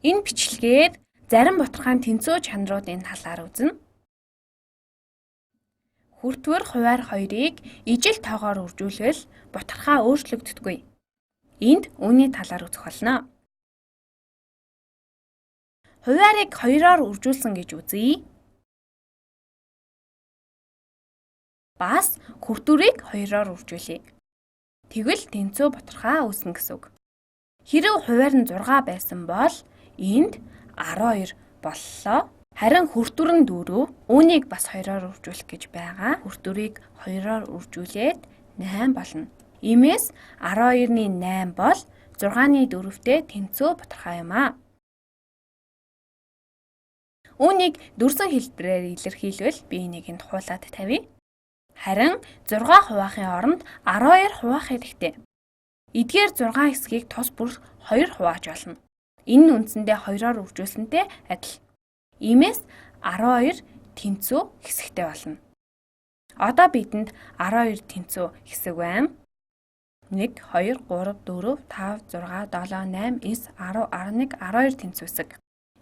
Энэ бичлэгээр зарим бутархаан тэнцүү чанаруудын талаар үзнэ. Хүртвэр хуваар 2-ыг ижил тоогоор үржүүлвэл бутархаа өөрчлөгддөггүй. Энд үүний талаар үзэх болно. Хуваарыг 2-оор үржүүлсэн гэж үзье. Бас хүртвэрийг 2-оор үржүүлье. Тэгвэл тэнцүү бутархаа үүснэ гэсэн үг. Хэрэв хуваар нь 6 байсан бол энд 12 боллоо. Харин хүртвэр нь 4, үүнийг бас 2-оор үржүүлэх гэж байгаа. Хүртвэрийг 2-оор үржүүлээд 8 болно. Иймээс 12-ны 8 бол 6-ны 4-тэй тэнцүү бутархаа юм аа. Үүнийг дүрсэн хэлбэрээр илэрхийлвэл би энийг энд хуулаад тавья. Харин 6 хуваахын оронд 12 хуваах хэрэгтэй. Эдгээр 6 хэсгийг тус бүр 2 хувааж болно. Энэ нь үндсэндээ 2-оор үржүүлсэнтэй адил. Иймээс 12 тэнцүү хэсэгтэй болно. Одоо бидэнд 12 тэнцүү хэсэг байна. 1, 2, 3, 4, 5, 6, 7, 8, 9, 10, 11, 12 тэнцүү хэсэг.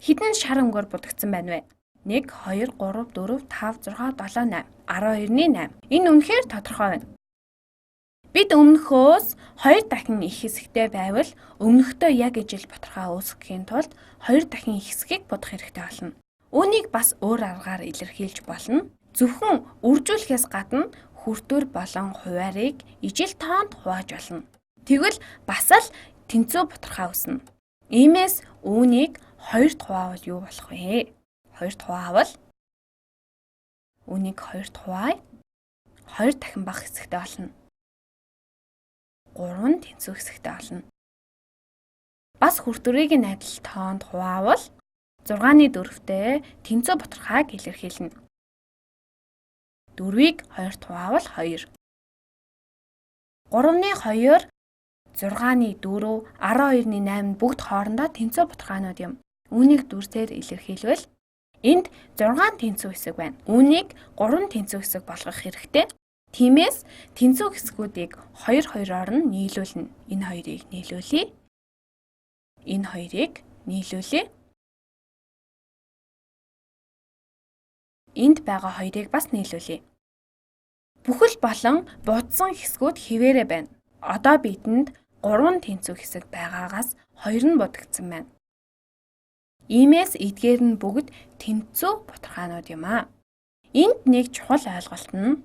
Хэдэн шар өнгөөр будагдсан байна вэ? 1, 2, 3, 4, 5, 6, 7, 8. 12-ны 8. Энэ үнэхээр тодорхой байна. Бид өмнөхөөс 2 дахин их хэсэгтэй байвал өмнөхдөө яг ижил бутархаа үүсгэхийн тулд 2 дахин их хэсгийг будах хэрэгтэй болно. Үүнийг бас өөр аргаар илэрхийлж болно. Зөвхөн үржүүлэхээс гадна хүртвэр болон хуваарийг ижил тоонд хувааж болно. Тэгвэл бас л тэнцүү бутархаа үүснэ. Иймээс үүнийг 2-т хуваавал юу болох вэ? 2-т хуваавал үүнийг 2-т хуваая. 2 дахин бага хэсэгтэй болно. 3 тэнцүү хэсэгтэй болно. Бас хүртвэрийг нь адил тоонд хуваавал 6-ны 4-тэй тэнцүү бутархааг илэрхийлнэ. 4-ийг 2-т хуваавал 2. 3-ны 2, 6-ны 4, 12-ны 8 бүгд хоорондоо тэнцүү бутархаанууд юм. Үүнийг дүрсээр илэрхийлвэл энд 6 тэнцүү хэсэг байна. Үүнийг 3 тэнцүү хэсэг болгох хэрэгтэй. Тиймээс тэнцүү хэсгүүдийг 2-2-оор нь нийлүүлнэ. Энэ хоёрыг нийлүүлье. Энэ хоёрыг нийлүүлье. Энд байгаа хоёрыг бас нийлүүлье. Бүхэл болон будсан хэсгүүд хэвээрээ байна. Одоо бидэнд 3 тэнцүү хэсэг байгаагаас 2 нь будагдсан байна. Иймээс эдгээр нь бүгд тэнцүү бутархаанууд юм аа. Энд нэг чухал ойлголт нь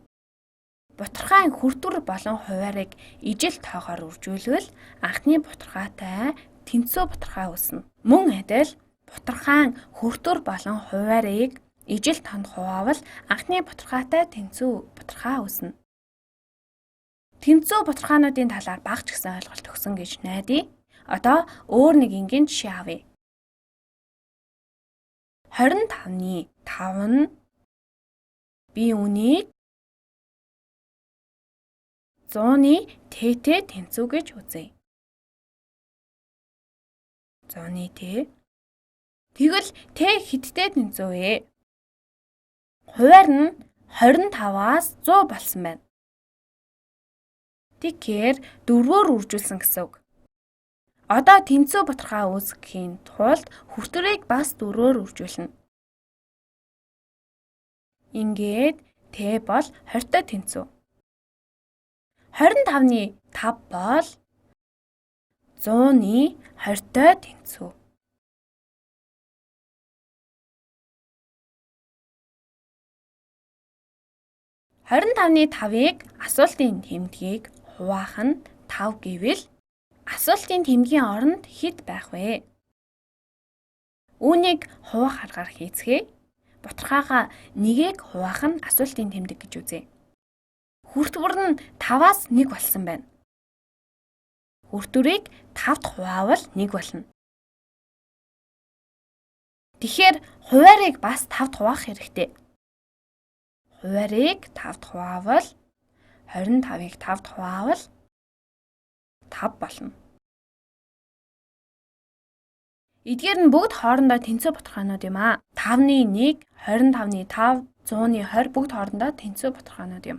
бутархайн хүртвэр болон хуваарийг ижил тоогоор үржүүлвэл анхны бутархаатай тэнцүү бутархаа үүснэ. Мөн адил бутархайн хүртвэр болон хуваарийг ижил тоонд хуваавал анхны бутархаатай тэнцүү бутархаа үүснэ. Тэнцүү бутархаануудын талаар бага ч гэсэн ойлголт өгсөн гэж найдаа. Одоо өөр нэг энгийн жишээ авъя. 25-ны 5 нь би үүнийг 100-ны Т-тэй тэнцүү гэж үзье. 100-ны Т. Тэгвэл Т хэдтэй тэнцүү вэ? Хуваар нь 25-аас 100 болсон байна. Тэгэхээр 4-өөр үржүүлсэн гэсэн үг. Одоо тэнцүү бутархаа үүсгэхийн тулд хүртвэрийг бас 4-өөр үржүүлнэ. Ингээд Т бол 20-той тэнцүү. 25-ны 5 бол 100-ны 20-той тэнцүү. «25-ны 5-ыг асуултын тэмдгийг хуваах нь 5 гэвэл асуултын тэмдгийн оронд хэд байх вэ? Үүнийг хуваах аргаар хийцгээе. Бутархаага 1-ийг хуваах нь асуултын тэмдэг гэж үзье. Хүртвэр нь 5-аас 1 болсон байна. Хүртвэрийг 5-т хуваавал 1 болно. Тэгэхээр хуваарийг бас 5-т хуваах хэрэгтэй. Хуваарийг 5-т хуваавал 25-ыг 5-т хуваавал 5 болно. Эдгээр нь бүгд хоорондоо тэнцүү бутархаанууд юм аа. 5-ны 1, 25-ны 5, 100-ны 20 бүгд хоорондоо тэнцүү бутархаанууд юм.